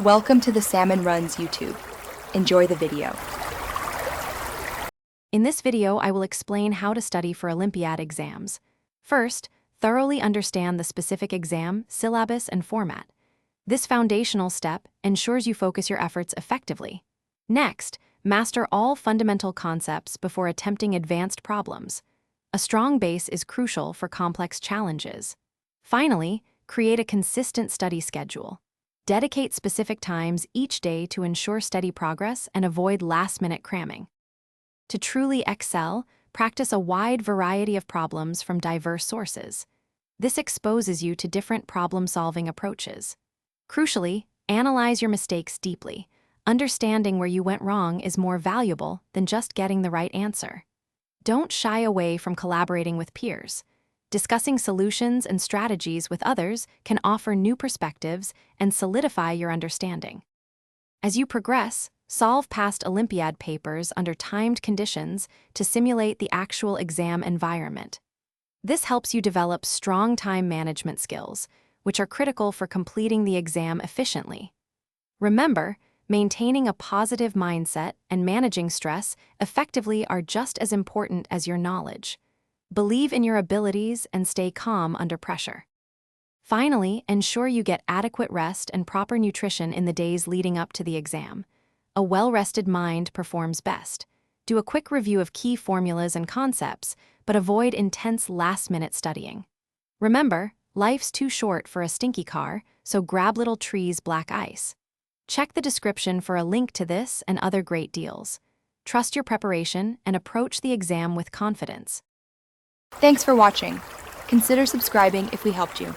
Welcome to the Salmon Runs YouTube. Enjoy the video. In this video, I will explain how to study for Olympiad exams. First, thoroughly understand the specific exam, syllabus, and format. This foundational step ensures you focus your efforts effectively. Next, master all fundamental concepts before attempting advanced problems. A strong base is crucial for complex challenges. Finally, create a consistent study schedule. Dedicate specific times each day to ensure steady progress and avoid last-minute cramming. To truly excel, practice a wide variety of problems from diverse sources. This exposes you to different problem-solving approaches. Crucially, analyze your mistakes deeply. Understanding where you went wrong is more valuable than just getting the right answer. Don't shy away from collaborating with peers. Discussing solutions and strategies with others can offer new perspectives and solidify your understanding. As you progress, solve past Olympiad papers under timed conditions to simulate the actual exam environment. This helps you develop strong time management skills, which are critical for completing the exam efficiently. Remember, maintaining a positive mindset and managing stress effectively are just as important as your knowledge. Believe in your abilities and stay calm under pressure. Finally, ensure you get adequate rest and proper nutrition in the days leading up to the exam. A well-rested mind performs best. Do a quick review of key formulas and concepts, but avoid intense last-minute studying. Remember, life's too short for a stinky car, so grab little trees black ice. Check the description for a link to this and other great deals. Trust your preparation and approach the exam with confidence. Thanks for watching. Consider subscribing if we helped you.